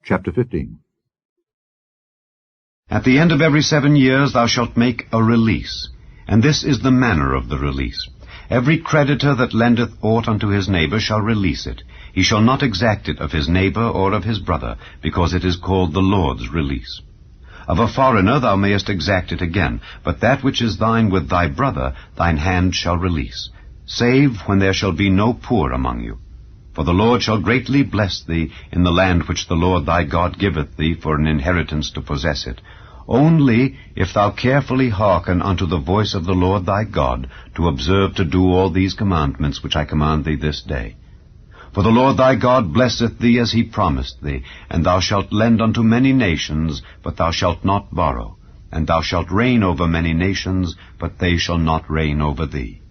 Chapter 15. At the end of every 7 years thou shalt make a release, and this is the manner of the release. Every creditor that lendeth aught unto his neighbor shall release it. He shall not exact it of his neighbor or of his brother, because it is called the Lord's release. Of a foreigner thou mayest exact it again, but that which is thine with thy brother thine hand shall release, save when there shall be no poor among you. For the Lord shall greatly bless thee in the land which the Lord thy God giveth thee for an inheritance to possess it, only if thou carefully hearken unto the voice of the Lord thy God, to observe to do all these commandments which I command thee this day. For the Lord thy God blesseth thee as he promised thee, and thou shalt lend unto many nations, but thou shalt not borrow, and thou shalt reign over many nations, but they shall not reign over thee.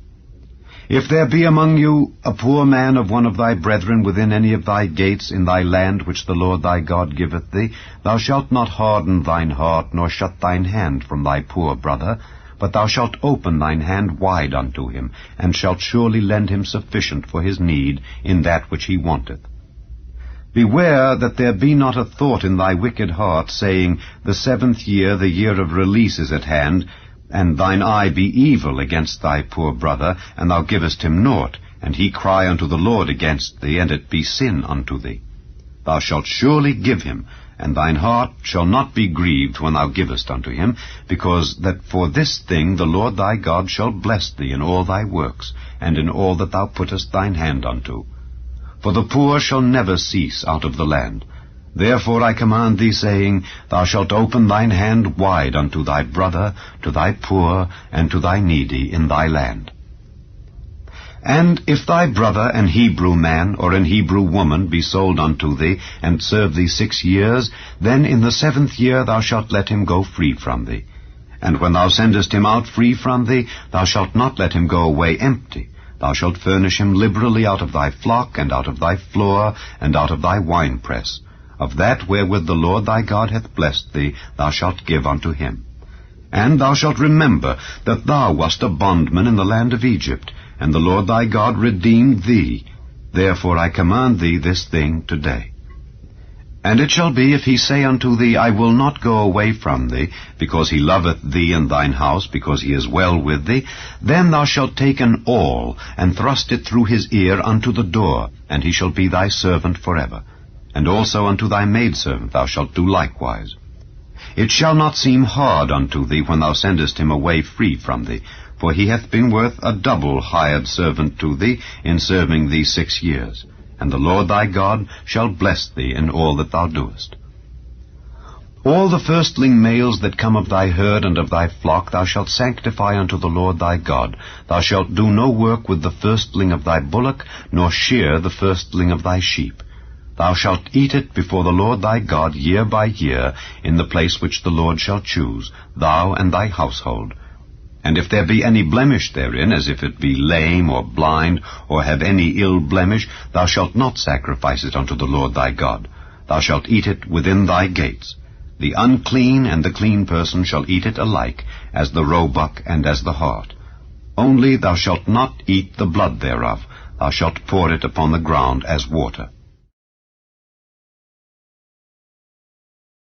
If there be among you a poor man of one of thy brethren within any of thy gates in thy land which the Lord thy God giveth thee, thou shalt not harden thine heart, nor shut thine hand from thy poor brother, but thou shalt open thine hand wide unto him, and shalt surely lend him sufficient for his need in that which he wanteth. Beware that there be not a thought in thy wicked heart, saying, The 7th year, the year of release, is at hand, and thine eye be evil against thy poor brother, and thou givest him naught, and he cry unto the Lord against thee, and it be sin unto thee. Thou shalt surely give him, and thine heart shall not be grieved when thou givest unto him, because that for this thing the Lord thy God shall bless thee in all thy works, and in all that thou puttest thine hand unto. For the poor shall never cease out of the land. Therefore I command thee, saying, Thou shalt open thine hand wide unto thy brother, to thy poor, and to thy needy in thy land. And if thy brother, an Hebrew man, or an Hebrew woman, be sold unto thee, and serve thee 6 years, then in the 7th year thou shalt let him go free from thee. And when thou sendest him out free from thee, thou shalt not let him go away empty. Thou shalt furnish him liberally out of thy flock, and out of thy floor, and out of thy winepress. Of that wherewith the Lord thy God hath blessed thee, thou shalt give unto him. And thou shalt remember that thou wast a bondman in the land of Egypt, and the Lord thy God redeemed thee. Therefore I command thee this thing today. And it shall be, if he say unto thee, I will not go away from thee, because he loveth thee and thine house, because he is well with thee, then thou shalt take an awl, and thrust it through his ear unto the door, and he shall be thy servant forever. And also unto thy maidservant thou shalt do likewise. It shall not seem hard unto thee when thou sendest him away free from thee, for he hath been worth a double hired servant to thee in serving thee 6 years. And the Lord thy God shall bless thee in all that thou doest. All the firstling males that come of thy herd and of thy flock thou shalt sanctify unto the Lord thy God. Thou shalt do no work with the firstling of thy bullock, nor shear the firstling of thy sheep. Thou shalt eat it before the Lord thy God year by year, in the place which the Lord shall choose, thou and thy household. And if there be any blemish therein, as if it be lame or blind, or have any ill blemish, thou shalt not sacrifice it unto the Lord thy God. Thou shalt eat it within thy gates. The unclean and the clean person shall eat it alike, as the roebuck and as the hart. Only thou shalt not eat the blood thereof. Thou shalt pour it upon the ground as water.